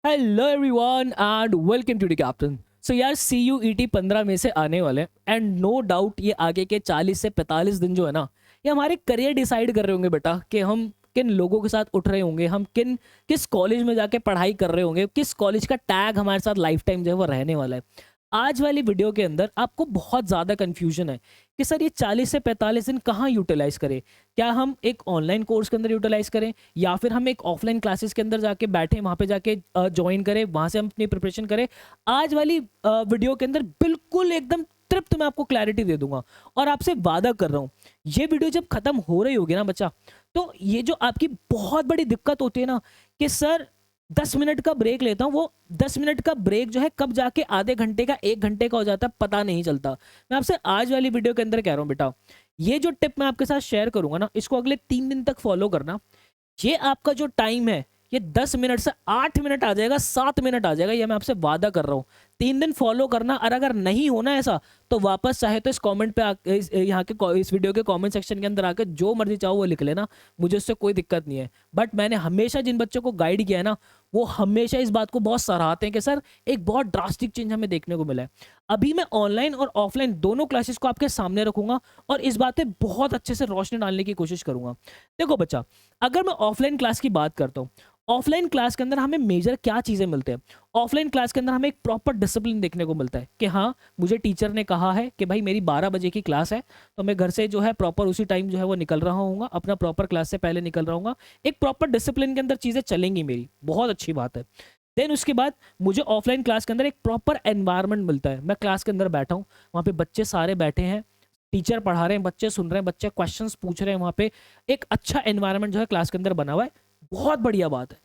Hello everyone and welcome to the captain. So यार CUET 15 में से आने वाले एंड नो डाउट ये आगे के 40 से 45 दिन जो है ना, ये हमारे करियर डिसाइड कर रहे होंगे बेटा कि हम किन लोगों के साथ उठ रहे होंगे, हम किस कॉलेज में जाके पढ़ाई कर रहे होंगे, किस कॉलेज का टैग हमारे साथ लाइफ टाइम जो है वो रहने वाला है। आज वाली वीडियो के अंदर आपको बहुत ज़्यादा कन्फ्यूजन है कि सर ये 40 से 45 दिन कहाँ यूटिलाइज करें। क्या हम एक ऑनलाइन कोर्स के अंदर यूटिलाइज करें या फिर हम एक ऑफलाइन क्लासेस के अंदर जाके बैठे वहाँ पे जाके ज्वाइन करें, वहाँ से हम अपनी प्रिपरेशन करें। आज वाली वीडियो के अंदर बिल्कुल एकदम तृप्त मैं आपको क्लैरिटी दे दूंगा और आपसे वादा कर रहा हूँ ये वीडियो जब खत्म हो रही होगी ना बच्चा, तो ये जो आपकी बहुत बड़ी दिक्कत होती है ना कि सर 10 मिनट का ब्रेक लेता हूँ, वो 10 मिनट का ब्रेक जो है कब जाके आधे घंटे का 1 घंटे का हो जाता है पता नहीं चलता। मैं आपसे आज वाली वीडियो के अंदर कह रहा हूँ बेटा, ये जो टिप मैं आपके साथ शेयर करूंगा ना, इसको अगले 3 दिन तक फॉलो करना। ये आपका जो टाइम है ये 10 मिनट से 8 मिनट आ जाएगा, 7 मिनट आ जाएगा, ये मैं आपसे वादा कर रहा हूँ। 3 दिन फॉलो करना और अगर नहीं होना ऐसा तो वापस चाहे तो इस कमेंट पे यहाँ के इस वीडियो के कमेंट सेक्शन के अंदर आकर जो मर्जी चाहो वो लिख लेना, मुझे उससे कोई दिक्कत नहीं है। बट मैंने हमेशा जिन बच्चों को गाइड किया है ना, वो हमेशा इस बात को बहुत सराहते हैं कि सर एक बहुत ड्रास्टिक चेंज हमें देखने को मिला है। अभी मैं ऑनलाइन और ऑफलाइन दोनों क्लासेस को आपके सामने रखूंगा और इस बात पे बहुत अच्छे से रोशनी डालने की कोशिश करूंगा। देखो बच्चा, अगर मैं ऑफलाइन क्लास की बात करता हूँ, ऑफलाइन क्लास के अंदर हमें मेजर क्या चीजें मिलते हैं। ऑफलाइन क्लास के अंदर हमें एक प्रॉपर डिसिप्लिन देखने को मिलता है कि हाँ, मुझे टीचर ने कहा है कि भाई मेरी 12 बजे की क्लास है, तो मैं घर से जो है प्रॉपर उसी टाइम जो है वो निकल रहा हूँ, अपना प्रॉपर क्लास से पहले निकल रहा हूँ। एक प्रॉपर डिसिप्लिन के अंदर चीजें चलेंगी मेरी, बहुत अच्छी बात है। देन उसके बाद मुझे ऑफलाइन क्लास के अंदर एक प्रॉपर एनवायरनमेंट मिलता है। मैं क्लास के अंदर बैठा हूँ, वहाँ पे बच्चे सारे बैठे हैं, टीचर पढ़ा रहे हैं, बच्चे सुन रहे हैं, बच्चे क्वेश्चंस पूछ रहे हैं, वहाँ पे एक अच्छा एनवायरनमेंट जो है क्लास के अंदर बना हुआ है, बहुत बढ़िया बात है।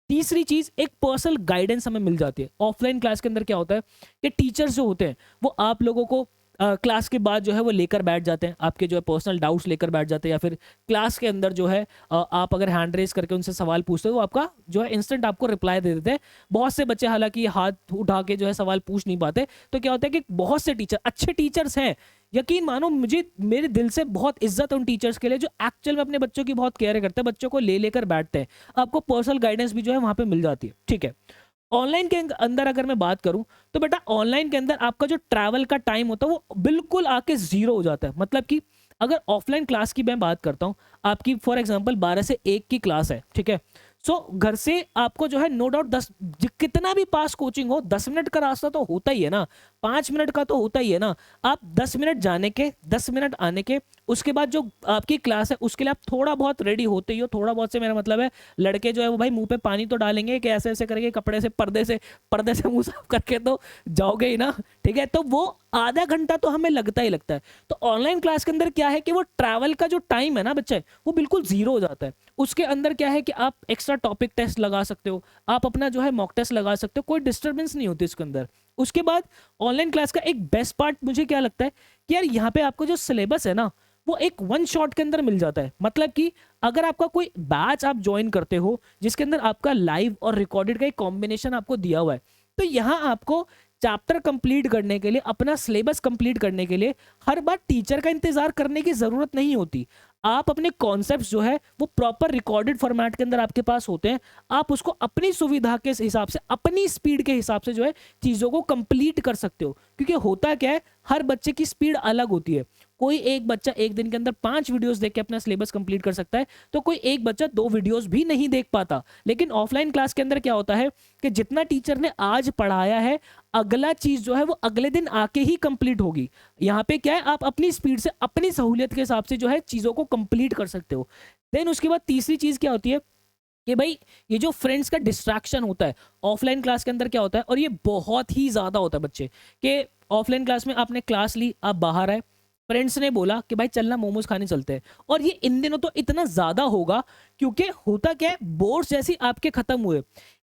तीसरी चीज, एक पर्सनल गाइडेंस हमें मिल जाती है। ऑफलाइन क्लास के अंदर क्या होता है कि टीचर्स जो होते हैं वो आप लोगों को क्लास के बाद जो है वो लेकर बैठ जाते हैं, आपके जो है पर्सनल डाउट्स लेकर बैठ जाते हैं, या फिर क्लास के अंदर जो है आप अगर हैंड रेस करके उनसे सवाल पूछते हो तो आपका जो है इंस्टेंट आपको रिप्लाई दे देते हैं। बहुत से बच्चे हालांकि हाथ उठा के जो है सवाल पूछ नहीं पाते, तो क्या होता है कि बहुत से टीचर अच्छे टीचर्स हैं, यकीन मानो मुझे मेरे दिल से बहुत इज्जत है उन टीचर्स के लिए जो एक्चुअल में अपने बच्चों की बहुत केयर करते हैं, बच्चों को ले लेकर बैठते हैं, आपको पर्सनल गाइडेंस भी जो है वहां पे मिल जाती है। ठीक है, ऑनलाइन के अंदर अगर मैं बात करूं तो बेटा ऑनलाइन के अंदर आपका जो ट्रैवल का टाइम होता है वो बिल्कुल आके जीरो हो जाता है। मतलब कि अगर ऑफलाइन क्लास की मैं बात करता हूं, आपकी फॉर एग्जांपल 12 से 1 की क्लास है, ठीक है। सो घर से आपको जो है नो डाउट 10 कितना भी पास कोचिंग हो, 10 मिनट का रास्ता तो होता ही है ना, 5 मिनट का तो होता ही है ना। आप 10 मिनट जाने के, 10 मिनट आने के, उसके बाद जो आपकी क्लास है उसके लिए आप थोड़ा बहुत रेडी होते ही हो। थोड़ा बहुत से मेरा मतलब है लड़के जो है वो भाई मुंह पे पानी तो डालेंगे कि ऐसे ऐसे करेंगे, कपड़े से पर्दे से मुंह साफ करके तो जाओगे ही ना, ठीक है। तो वो आधा घंटा तो हमें लगता ही लगता है। तो ऑनलाइन क्लास के अंदर क्या है कि वो ट्रैवल का जो टाइम है ना बच्चे, वो बिल्कुल जीरो हो जाता है। उसके अंदर क्या है कि आप एक्स्ट्रा टॉपिक टेस्ट लगा सकते हो, आप अपना जो है मॉक टेस्ट लगा सकते हो, कोई डिस्टर्बेंस नहीं होती इसके अंदर। उसके बाद ऑनलाइन क्लास का एक बेस्ट पार्ट मुझे क्या लगता है कि यार यहाँ पे आपको जो सिलेबस है ना वो एक वन शॉट के अंदर मिल जाता है। मतलब कि अगर आपका कोई बैच आप ज्वाइन करते हो जिसके अंदर आपका लाइव और रिकॉर्डेड का एक कॉम्बिनेशन आपको दिया हुआ है, तो यहाँ आपको चैप्टर कंप्लीट करने के लिए, अपना सिलेबस कंप्लीट करने के लिए हर बार टीचर का इंतजार करने की जरूरत नहीं होती। आप अपने कॉन्सेप्ट्स जो है वो प्रॉपर रिकॉर्डेड फॉर्मेट के अंदर आपके पास होते हैं, आप उसको अपनी सुविधा के हिसाब से, अपनी स्पीड के हिसाब से जो है चीज़ों को कंप्लीट कर सकते हो। क्योंकि होता क्या है, हर बच्चे की स्पीड अलग होती है। कोई एक बच्चा एक दिन के अंदर 5 वीडियोस देख के अपना सिलेबस कंप्लीट कर सकता है, तो कोई एक बच्चा 2 वीडियोस भी नहीं देख पाता। लेकिन ऑफलाइन क्लास के अंदर क्या होता है कि जितना टीचर ने आज पढ़ाया है, अगला चीज जो है वो अगले दिन आके ही कंप्लीट होगी। यहाँ पे क्या है, आप अपनी स्पीड से, अपनी सहूलियत के हिसाब से जो है चीजों को कंप्लीट कर सकते हो। देन उसके बाद तीसरी चीज क्या होती है कि भाई ये जो फ्रेंड्स का डिस्ट्रैक्शन होता है ऑफलाइन क्लास के अंदर क्या होता है, और ये बहुत ही ज्यादा होता है बच्चे के। ऑफलाइन क्लास में आपने क्लास ली, आप बाहर आए, फ्रेंड्स ने बोला कि भाई चलना मोमोज खाने चलते हैं, और ये इन दिनों तो इतना ज्यादा होगा क्योंकि होता क्या है, बोर्ड्स जैसी आपके खत्म हुए,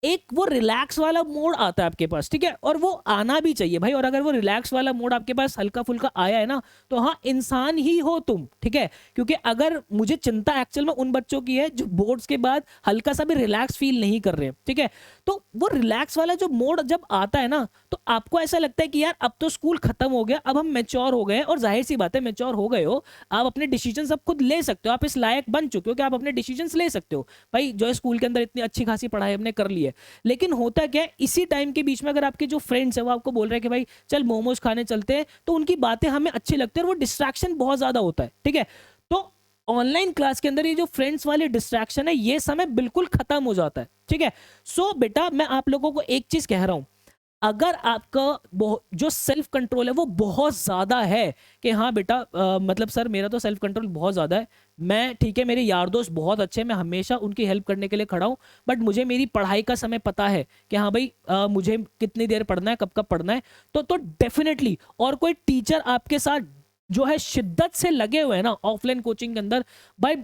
एक वो रिलैक्स वाला मोड आता है आपके पास, ठीक है, और वो आना भी चाहिए भाई। और अगर वो रिलैक्स वाला मोड आपके पास हल्का फुल्का आया है ना, तो हाँ इंसान ही हो तुम, ठीक है। क्योंकि अगर मुझे चिंता एक्चुअल में उन बच्चों की है जो बोर्ड्स के बाद हल्का सा भी रिलैक्स फील नहीं कर रहे हैं, ठीक है। तो वो रिलैक्स वाला जो मोड जब आता है ना, तो आपको ऐसा लगता है कि यार अब तो स्कूल खत्म हो गया, अब हम मैच्योर हो गए हैं, और जाहिर सी बात है मैच्योर हो गए हो, आप अपने डिसीजन सब खुद ले सकते हो, आप इस लायक बन चुके हो कि आप अपने डिसीजन ले सकते हो। भाई जो है स्कूल के अंदर इतनी अच्छी खासी पढ़ाई हमने कर ली है, लेकिन होता क्या है, इसी टाइम के बीच में अगर आपके जो फ्रेंड्स है वो आपको बोल रहे हैं कि भाई चल मोमोज खाने चलते हैं, तो उनकी बातें हमें अच्छी लगती है और वो डिस्ट्रैक्शन बहुत ज्यादा होता है, ठीक है। तो ऑनलाइन क्लास के अंदर ये जो फ्रेंड्स वाले डिस्ट्रैक्शन है, ये समय बिल्कुल खत्म हो जाता है, ठीक है। सो बेटा मैं आप लोगों को एक चीज कह रहा हूं, अगर आपका जो सेल्फ कंट्रोल है वो बहुत ज्यादा है कि हाँ बेटा मतलब सर मेरा तो सेल्फ कंट्रोल बहुत ज्यादा है, मैं ठीक है, मेरे यार दोस्त बहुत अच्छे हैं, मैं हमेशा उनकी हेल्प करने के लिए खड़ा हूं, बट मुझे मेरी पढ़ाई का समय पता है कि हाँ भाई मुझे कितनी देर पढ़ना है, कब कब पढ़ना है, तो डेफिनेटली, और कोई टीचर आपके साथ जो है शिद्दत से लगे हुए हैं ना ऑफलाइन कोचिंग के अंदर, भाई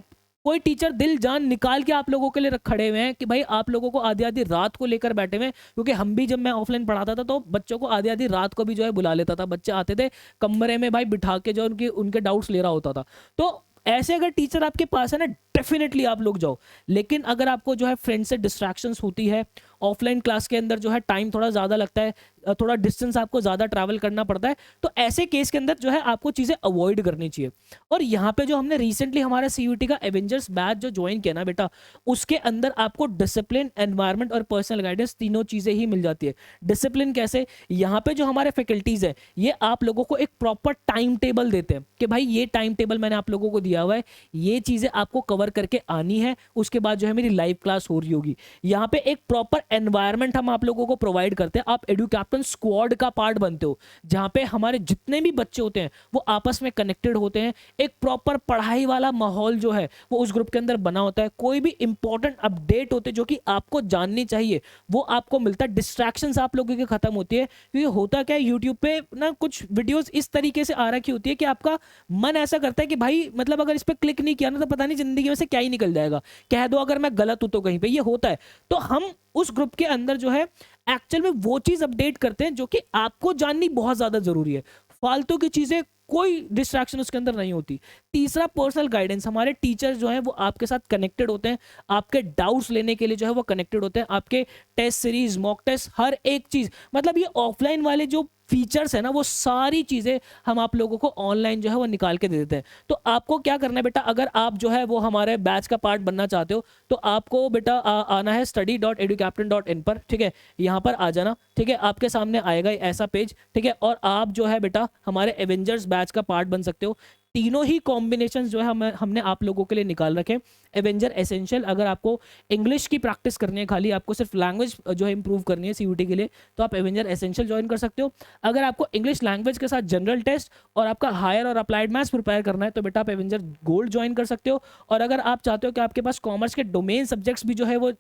कोई टीचर दिल जान निकाल के आप लोगों के लिए खड़े हुए हैं कि भाई आप लोगों को आधी आधी रात को लेकर बैठे हुए हैं, क्योंकि हम भी जब मैं ऑफलाइन पढ़ाता था तो बच्चों को आधी आधी रात को भी जो है बुला लेता था, बच्चे आते थे कमरे में भाई बिठा के जो उनके उनके डाउट्स ले रहा होता था। तो ऐसे अगर टीचर आपके पास है ना, डेफिनेटली आप लोग जाओ। लेकिन अगर आपको जो है फ्रेंड से डिस्ट्रैक्शंस होती है, ऑफलाइन क्लास के अंदर जो है टाइम थोड़ा ज़्यादा लगता है, थोड़ा डिस्टेंस आपको ज़्यादा ट्रैवल करना पड़ता है, तो ऐसे केस के अंदर जो है आपको चीज़ें अवॉइड करनी चाहिए। और यहाँ पे जो हमने रिसेंटली हमारा CUET का एवेंजर्स बैच जो ज्वाइन किया ना बेटा, उसके अंदर आपको डिसिप्लिन, एनवायरनमेंट और पर्सनल गाइडेंस तीनों चीज़ें ही मिल जाती है। डिसिप्लिन कैसे, यहाँ पे जो हमारे फैकल्टीज़ है ये आप लोगों को एक प्रॉपर टाइम टेबल देते हैं कि भाई ये टाइम टेबल मैंने आप लोगों को दिया हुआ है, ये चीज़ें आपको कवर करके आनी है, उसके बाद जो है मेरी लाइव क्लास हो रही होगी। यहाँ पे एक प्रॉपर एनवायरनमेंट हम आप लोगों को प्रोवाइड करते हैं, आप एडुकैप्टन स्क्वाड का पार्ट बनते हो, जहाँ पे हमारे जितने भी बच्चे होते हैं वो आपस में कनेक्टेड होते हैं, एक प्रॉपर पढ़ाई वाला माहौल जो है वो उस ग्रुप के अंदर बना होता है, कोई भी इंपॉर्टेंट अपडेट होते जो कि आपको जाननी चाहिए वो आपको मिलता है, डिस्ट्रैक्शंस आप लोगों की खत्म होती है। क्योंकि होता क्या है, यूट्यूब पे ना कुछ वीडियोस इस तरीके से आ रखी होती है कि आपका मन ऐसा करता है कि भाई मतलब अगर इस पर क्लिक नहीं किया ना तो पता नहीं जिंदगी में से क्या ही निकल जाएगा, कह दो अगर मैं गलत हूं तो कहीं पे, ये होता है। तो हम उस ग्रुप के अंदर जो है एक्चुअल में वो चीज अपडेट करते हैं जो कि आपको जाननी बहुत ज्यादा जरूरी है, फालतू की चीजें कोई डिस्ट्रैक्शन उसके अंदर नहीं होती। तीसरा पर्सनल गाइडेंस, हमारे टीचर जो है वो आपके साथ कनेक्टेड होते हैं, आपके डाउट्स लेने के लिए जो है वो कनेक्टेड होते हैं, आपके टेस्ट सीरीज, मॉक टेस्ट, हर एक चीज, मतलब ये ऑफलाइन वाले जो फीचर्स है ना वो सारी चीजें हम आप लोगों को ऑनलाइन जो है वो निकाल के दे देते हैं। तो आपको क्या करना है बेटा, अगर आप जो है वो हमारे बैच का पार्ट बनना चाहते हो तो आपको बेटा आना है study.educaptain.in पर, ठीक है, यहाँ पर आ जाना, ठीक है, आपके सामने आएगा ऐसा पेज, ठीक है, और आप जो है बेटा हमारे एवेंजर्स बैच का पार्ट बन सकते हो। तीनों ही कॉम्बिनेशन जो है हमने आप लोगों के लिए निकाल रखे। एवेंजर एसेंशियल, अगर आपको इंग्लिश की प्रैक्टिस करनी है, खाली आपको सिर्फ लैंग्वेज जो है इंप्रूव करनी है CUET के लिए, तो आप एवेंजर एसेंशियल ज्वाइन कर सकते हो। अगर आपको इंग्लिश लैंग्वेज के साथ जनरल टेस्ट और आपका हायर और अप्लाइड मैथ्स प्रिपेयर करना है तो बेटा आप एवेंजर गोल्ड ज्वाइन कर सकते हो। और अगर आप चाहते हो कि आपके पास कॉमर्स के डोमेन सब्जेक्ट्स भी जो है वो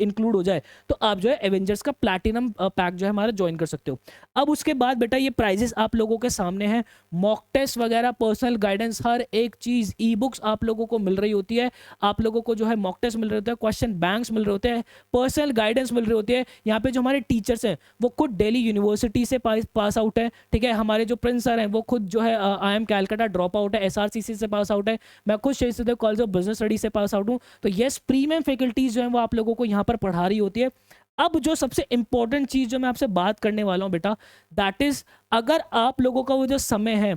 इंक्लूड हो जाए तो आप जो है एवेंजर्स का प्लैटिनम पैक जो है हमारा ज्वाइन कर सकते हो। अब उसके बाद बेटा ये प्राइजेस आप लोगों के सामने हैं, मॉक टेस्ट वगैरह, पर्सनल गाइडेंस, हर एक चीज, ई बुक्स आप लोगों को मिल रही होती है, आप लोगों को जो है मॉक टेस्ट मिल रहे होते हैं, क्वेश्चन बैंक्स मिल रहे होते हैं, पर्सनल गाइडेंस मिल रही होती है। यहाँ पे जो हमारे टीचर्स हैं वो खुद दिल्ली यूनिवर्सिटी से पास आउट है, ठीक है, हमारे जो प्रिंस सर हैं वो खुद जो है IIM कैलकाटा ड्रॉप आउट है, SRCC से पास आउट है, मैं खुद शहीद कॉलेज ऑफ बिजनेस स्टडी से पास आउट हूँ। तो यस, प्रीमियम फैकल्टीज जो है वो आप लोगों को यहाँ पर पढ़ा रही होती है। अब जो सबसे इंपॉर्टेंट चीज जो मैं आपसे बात करने वाला हूँ बेटा, दैट इज, अगर आप लोगों का वो जो समय है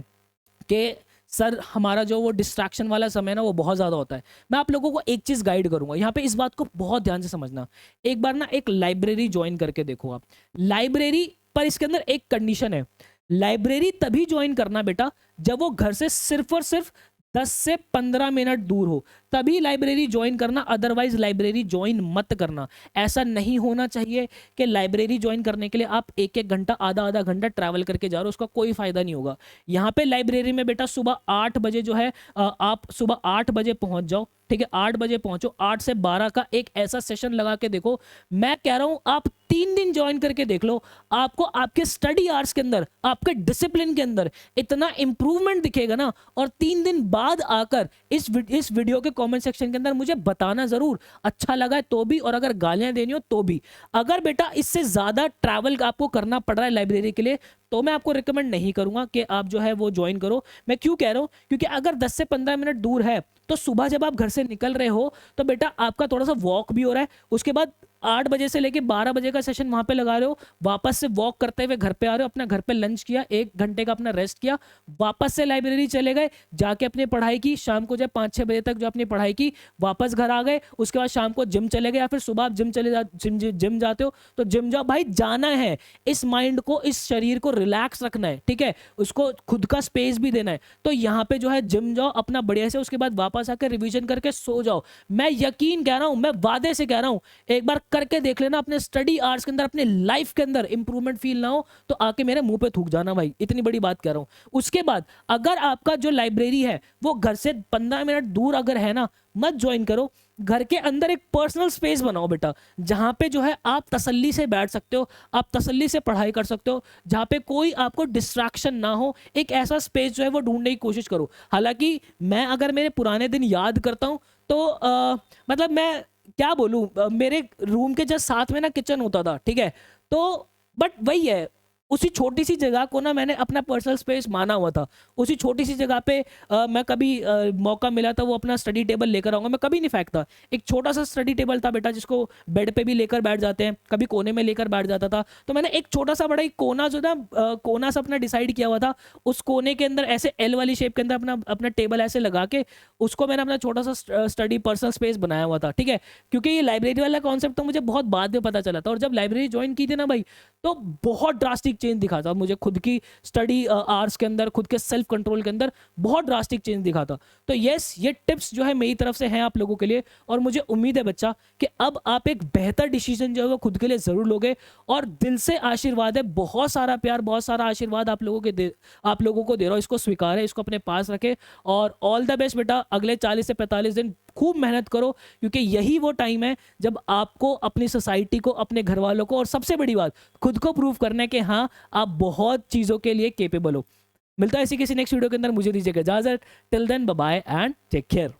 कि सर हमारा जो वो डिस्ट्रैक्शन वाला समय ना वो बहुत ज़्यादा होता है, मैं आप लोगों को एक चीज़ गाइड करूंगा, यहाँ पे इस बात को बहुत ध्यान से समझना। एक बार ना एक लाइब्रेरी ज्वाइन करके देखो आप, लाइब्रेरी पर इसके अंदर एक कंडीशन है, लाइब्रेरी तभी ज्वाइन करना बेटा जब वो घर से सिर्फ और सिर्फ 10 से 15 मिनट दूर हो, तभी लाइब्रेरी ज्वाइन करना, अदरवाइज लाइब्रेरी ज्वाइन मत करना। ऐसा नहीं होना चाहिए कि लाइब्रेरी ज्वाइन करने के लिए आप एक एक घंटा, आधा आधा घंटा ट्रैवल करके जा रहे हो, उसका कोई फायदा नहीं होगा। यहाँ पे लाइब्रेरी में बेटा सुबह 8 बजे जो है आप सुबह 8 बजे पहुंच जाओ, ठीक है, 8 बजे पहुंचो, 8 से 12 का एक ऐसा सेशन लगा के देखो। मैं कह रहा हूं आप 3 दिन ज्वाइन करके देख लो, आपको आपके स्टडी आवर्स के अंदर, आपके डिसिप्लिन के अंदर इतना इंप्रूवमेंट दिखेगा ना। और 3 दिन बाद आकर इस वीडियो के कमेंट सेक्शन के अंदर मुझे बताना जरूर, अच्छा लगा है तो भी, और अगर गालियां देनी हो तो भी। अगर बेटा इससे ज्यादा ट्रैवल आपको करना पड़ रहा है लाइब्रेरी के लिए तो मैं आपको रिकमेंड नहीं करूंगा कि आप जो है वो ज्वाइन करो। मैं क्यों कह रहा हूं, क्योंकि अगर 10 से 15 मिनट दूर है तो सुबह जब आप घर से निकल रहे हो तो बेटा आपका थोड़ा सा वॉक भी हो रहा है, उसके बाद 8 बजे से लेके 12 बजे का सेशन वहां पे लगा रहे हो, वापस से वॉक करते हुए घर पे आ रहे हो, अपना घर पे लंच किया, 1 घंटे का अपना रेस्ट किया, वापस से लाइब्रेरी चले गए, जाके अपनी पढ़ाई की, शाम को जब 5-6 बजे तक जो अपनी पढ़ाई की, वापस घर आ गए, उसके बाद शाम को जिम चले गए, या फिर सुबह आप जिम जाते हो तो जिम जाओ भाई, जाना है। इस माइंड को, इस शरीर को रिलैक्स रखना है, ठीक है, उसको खुद का स्पेस भी देना है। तो यहाँ पे जो है जिम जाओ अपना बढ़िया से, उसके बाद वापस आकर रिवीजन करके सो जाओ। मैं यकीन कह रहा हूं, मैं वादे से कह रहा हूं, एक बार करके देख लेना, अपने स्टडी आवर्स के अंदर, अपने लाइफ के अंदर इंप्रूवमेंट फील ना हो तो आके मेरे मुंह पे थूक जाना भाई, इतनी बड़ी बात कह रहा हूं। उसके बाद अगर आपका जो लाइब्रेरी है वो घर से 15 मिनट दूर अगर है ना, मत ज्वाइन करो, घर के अंदर एक पर्सनल स्पेस बनाओ बेटा, जहां पे जो है आप तसल्ली से बैठ सकते हो, आप तसल्ली से पढ़ाई कर सकते हो, जहां पे कोई आपको डिस्ट्रैक्शन ना हो। एक ऐसा स्पेस जो है वो ढूंढने की कोशिश करो। हालांकि मैं अगर मेरे पुराने दिन याद करता हूं तो मतलब मैं क्या बोलूं, मेरे रूम के जस्ट साथ में ना किचन होता था, ठीक है, तो बट वही है, उसी छोटी सी जगह को ना मैंने अपना पर्सनल स्पेस माना हुआ था। उसी छोटी सी जगह पे मैं कभी मौका मिला था वो अपना स्टडी टेबल लेकर आऊंगा, मैं कभी नहीं फेंकता। एक छोटा सा स्टडी टेबल था बेटा, जिसको बेड पे भी लेकर बैठ जाते हैं, कभी कोने में लेकर बैठ जाता था। तो मैंने एक छोटा सा बड़ा एक कोना जो था, कोना सा अपना डिसाइड किया हुआ था, उस कोने के अंदर ऐसे एल वाली शेप के अंदर अपना अपना टेबल ऐसे लगा के उसको मैंने अपना छोटा सा स्टडी पर्सनल स्पेस बनाया हुआ था, ठीक है। क्योंकि ये लाइब्रेरी वाला कॉन्सेप्ट तो मुझे बहुत बाद में पता चला था, और जब लाइब्रेरी ज्वाइन की थी ना भाई, तो बहुत ड्रास्टिक चेंज दिखा था मुझे, खुद की स्टडी आवर्स के अंदर, खुद के सेल्फ कंट्रोल के अंदर बहुत ड्रास्टिक चेंज दिखा था। तो यस, ये टिप्स जो है मेरी तरफ से हैं आप लोगों के लिए, और मुझे उम्मीद है बच्चा कि अब आप एक बेहतर डिसीजन जो है वो खुद के लिए जरूर लोगे। और दिल से आशीर्वाद है, बहुत सारा प्यार, बहुत सारा आशीर्वाद आप लोगों को दे रहा हूं, इसको स्वीकार है, इसको अपने पास रखे, और ऑल द बेस्ट बेटा। अगले 40 से 45 दिन खूब मेहनत करो, क्योंकि यही वो टाइम है जब आपको अपनी सोसाइटी को, अपने घर वालों को, और सबसे बड़ी बात खुद को प्रूव करना है कि हाँ आप बहुत चीज़ों के लिए केपेबल हो। मिलता है इसी किसी नेक्स्ट वीडियो के अंदर, मुझे दीजिएगा इजाजत। Till then bye bye and take care.